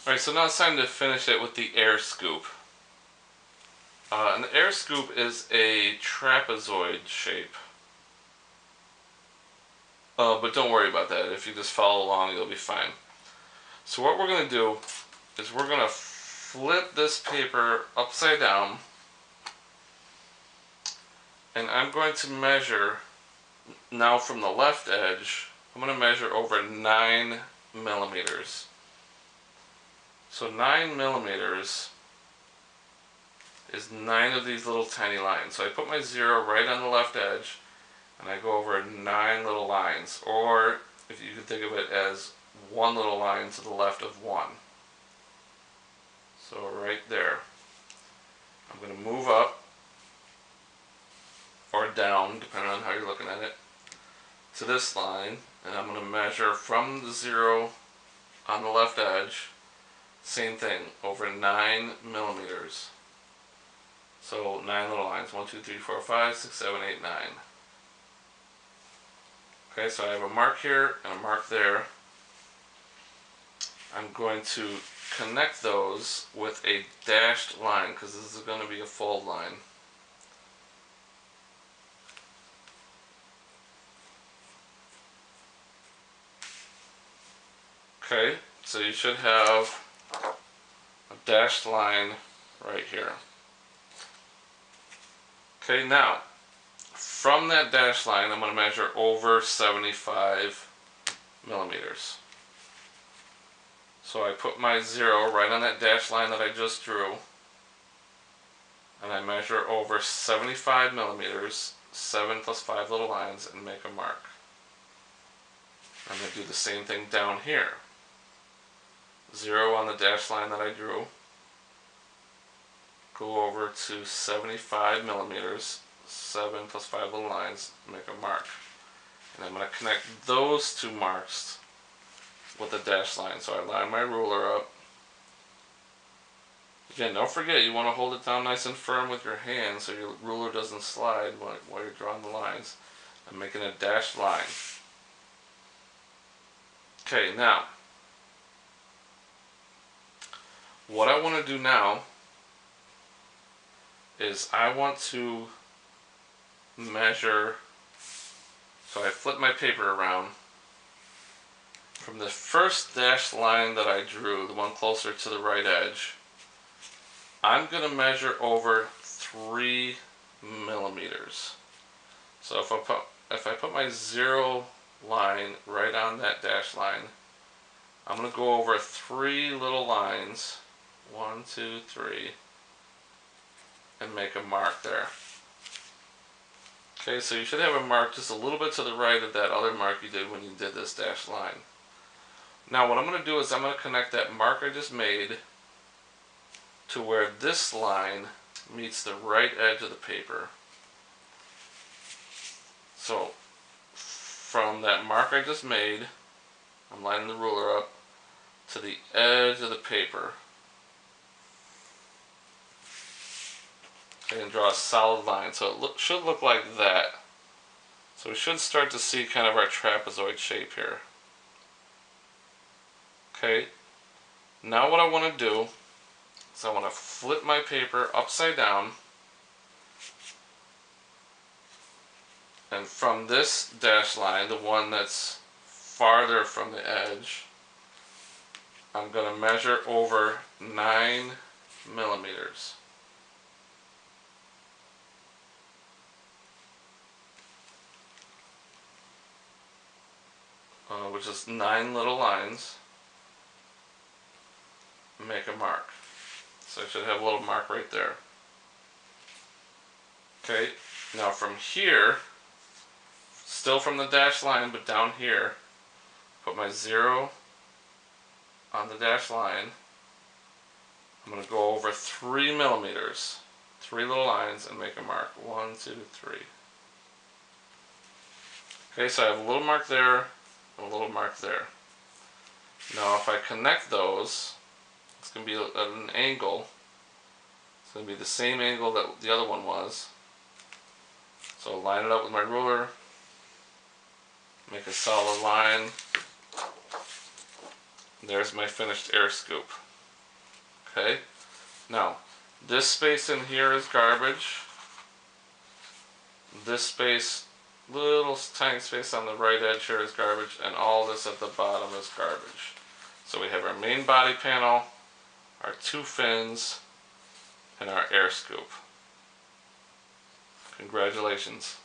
Alright, so now it's time to finish it with the air scoop. And the air scoop is a trapezoid shape. But don't worry about that. If you just follow along, you'll be fine. So what we're going to do is we're going to flip this paper upside down. And I'm going to measure, now from the left edge, I'm going to measure over 9 millimeters. So 9 millimeters is 9 of these little tiny lines. So I put my 0 right on the left edge, and I go over 9 little lines, or if you can think of it as one little line to the left of 1. So right there. I'm going to move up, or down, depending on how you're looking at it, to this line, and I'm going to measure from the 0 on the left edge, same thing, over 9 millimeters. So 9 little lines, 1, 2, 3, 4, 5, 6, 7, 8, 9. Okay, so I have a mark here and a mark there. I'm going to connect those with a dashed line, because this is going to be a fold line. Okay, so you should have a dashed line right here. Okay, now, from that dashed line, I'm going to measure over 75 millimeters. So I put my 0 right on that dashed line that I just drew, and I measure over 75 millimeters, 7 plus 5 little lines, and make a mark. I'm going to do the same thing down here. 0 on the dashed line that I drew, go over to 75 millimeters, 7 plus 5 little lines, make a mark. And I'm going to connect those two marks with a dashed line. So I line my ruler up. Again, don't forget, you want to hold it down nice and firm with your hand so your ruler doesn't slide while you're drawing the lines. I'm making a dashed line. Okay, now, what I want to do now is I want to measure, so I flip my paper around. From the first dashed line that I drew, the one closer to the right edge, I'm going to measure over 3 millimeters. So if I put my 0 line right on that dashed line, I'm going to go over 3 little lines, 1, 2, 3, and make a mark there. Okay, so you should have a mark just a little bit to the right of that other mark you did when you did this dashed line. Now what I'm going to do is I'm going to connect that mark I just made to where this line meets the right edge of the paper. So from that mark I just made, I'm lining the ruler up to the edge of the paper. And draw a solid line. So it should look like that. So we should start to see kind of our trapezoid shape here. Okay, now what I want to do is I want to flip my paper upside down, and from this dashed line, the one that's farther from the edge, I'm going to measure over 9 millimeters. Which is 9 little lines. Make a mark. So I should have a little mark right there. Okay, now from here, still from the dashed line, but down here, put my 0 on the dashed line. I'm going to go over 3 millimeters, 3 little lines, and make a mark. 1, 2, 3. Okay, so I have a little mark there, and a little mark there. Now if I connect those, it's going to be at an angle. It's going to be the same angle that the other one was. So I'll line it up with my ruler, make a solid line. There's my finished air scoop. Okay, now this space in here is garbage. This space, little tiny space on the right edge here is garbage, and all this at the bottom is garbage. So we have our main body panel, our two fins, and our air scoop. Congratulations.